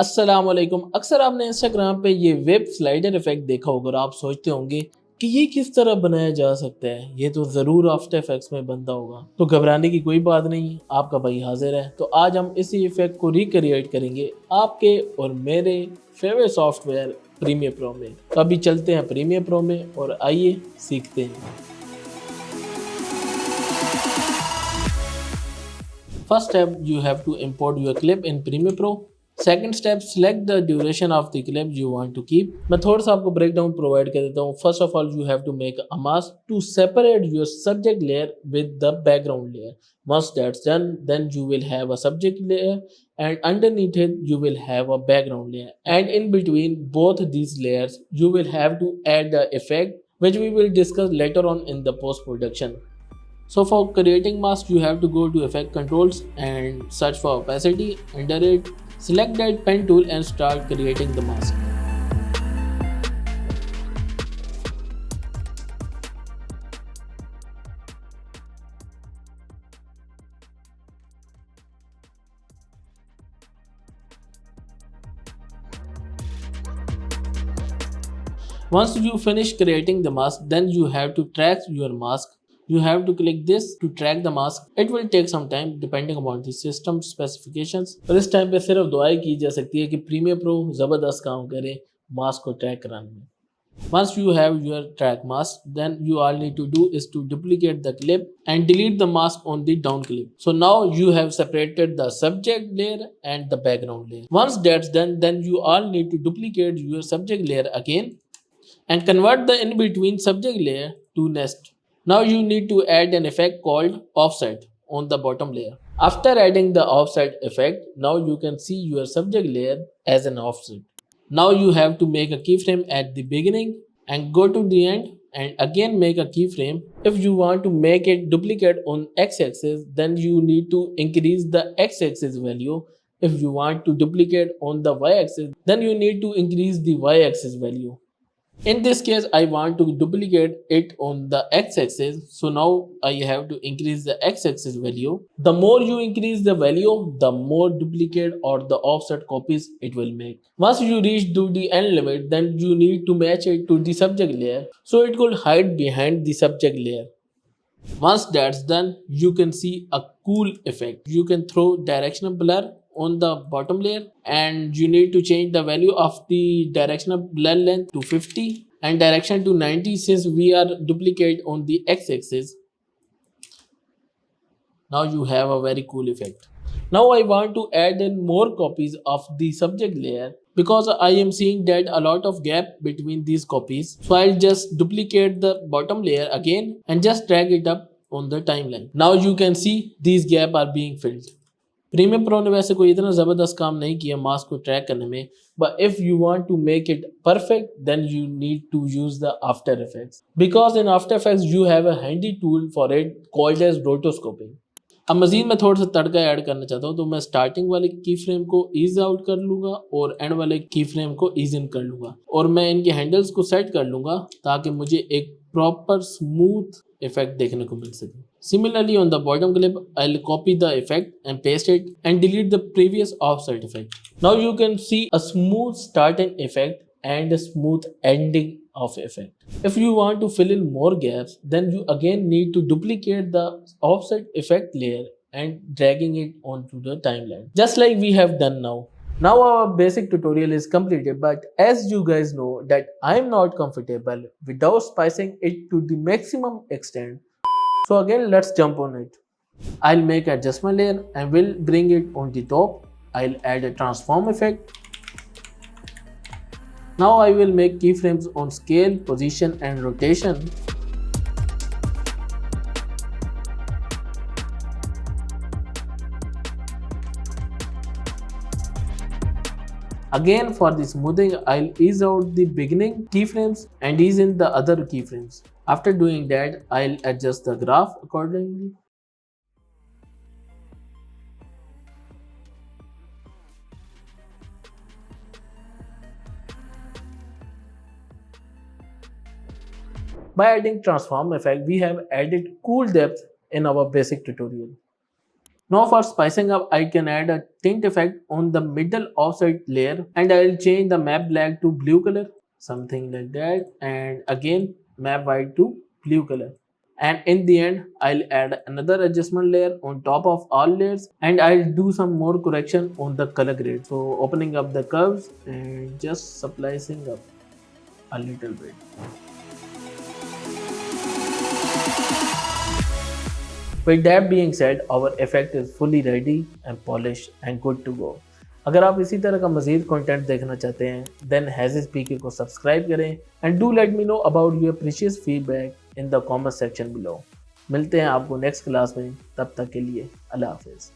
अस्सलाम वालेकुम। अक्सर आपने इंस्टाग्राम पे ये वेब स्लाइडर इफेक्ट देखा होगा और आप सोचते होंगे कि ये किस तरह बनाया जा सकता है, ये तो ज़रूर आफ्टर इफेक्ट्स में बनता होगा। तो घबराने की कोई बात नहीं, आपका भाई हाजिर है। तो आज हम इसी इफेक्ट को रिक्रिएट करेंगे आपके और मेरे फेवरेट सॉफ्टवेयर प्रीमियर प्रो में। तो अभी चलते हैं प्रीमियर प्रो में और आइए सीखते हैं। First step, you have to import your clip in Premiere Pro. Second step, select the duration of the clip you want to keep. मैं थोड़ा सा आपको breakdown provide कर देता हूँ. First of all, you have to make a mask to separate your subject layer with the background layer. Once that's done, then you will have a subject layer and underneath it you will have a background layer. And in between both these layers, you will have to add the effect which we will discuss later on in the post-production. So for creating mask, you have to go to effect controls and search for opacity. Under it, select that pen tool and start creating the mask. Once you finish creating the mask, then you have to track your mask. You have to click this to track the mask. It will take some time depending upon the system specifications. और इस time पे सिर्फ दुआ ही की जा सकती है कि प्रीमियर प्रो ज़बरदस्त काम करे मास्क को ट्रैक कराने में. Once you have your track mask, then you all need to do is to duplicate the clip and delete the mask on the down clip. So now you have separated the subject layer and the background layer. Once that's done, then you all need to duplicate your subject layer again and convert the in between subject layer to nest. Now you need to add an effect called offset on the bottom layer. After adding the offset effect, now you can see your subject layer as an offset. Now you have to make a keyframe at the beginning and go to the end and again make a keyframe. If you want to make it duplicate on x-axis, then you need to increase the x-axis value. If you want to duplicate on the y-axis, then you need to increase the y-axis value. In this case, I want to duplicate it on the x-axis. So now I have to increase the x-axis value. The more you increase the value, the more duplicate or the offset copies it will make. Once you reach to the end limit, then you need to match it to the subject layer. So it could hide behind the subject layer. Once that's done, you can see a cool effect. You can throw directional blur on the bottom layer and you need to change the value of the directional blur length to 50 and direction to 90 since we are duplicate on the x-axis. Now you have a very cool effect. Now I want to add in more copies of the subject layer because I am seeing that a lot of gap between these copies. So I'll just duplicate the bottom layer again and just drag it up on the timeline. Now you can see these gap are being filled. Premiere Pro ने वैसे कोई इतना ज़बरदस्त काम नहीं किया mask को track करने में, but if you want to make it perfect then you need to use the after effects because in after effects you have a handy tool for it called as rotoscoping. अब मज़ीद मैं थोड़ा सा तड़का add करना चाहता हूँ, तो मैं स्टार्टिंग वाले की फ्रेम को ईज आउट कर लूँगा और एंड वाले की फ्रेम को ईज इन कर लूँगा और मैं इनके हैंडल्स को सेट कर लूँगा ताकि मुझे एक प्रॉपर स्मूथ इफेक्ट देखने को मिल सके. Similarly, on the bottom clip, I'll copy the effect and paste it and delete the previous offset effect. Now you can see a smooth starting effect and a smooth ending of effect. If you want to fill in more gaps, then you again need to duplicate the offset effect layer and dragging it onto the timeline. Just like we have done now. Now our basic tutorial is completed, but as you guys know that I am not comfortable without spicing it to the maximum extent. So again, let's jump on it. I'll make adjustment layer and will bring it on the top. I'll add a transform effect. Now I will make keyframes on scale, position and rotation. Again, for the smoothing, I'll ease out the beginning keyframes and ease in the other keyframes. After doing that, I'll adjust the graph accordingly. By adding transform effect, we have added cool depth in our basic tutorial. Now for spicing up, I can add a tint effect on the middle offset layer and I'll change the map black to blue color, something like that, and again map white to blue color. And in the end, I'll add another adjustment layer on top of all layers and I'll do some more correction on the color grade. So opening up the curves and just splicing up a little bit. With that being said, our effect is fully ready and polished and good to go. अगर आप इसी तरह का मज़ीद content देखना चाहते हैं then HAZS PK को सब्सक्राइब करें and do let me know about your precious feedback in the comment section below. मिलते हैं आपको नेक्स्ट क्लास में, तब तक के लिए अल्लाह हाफिज़।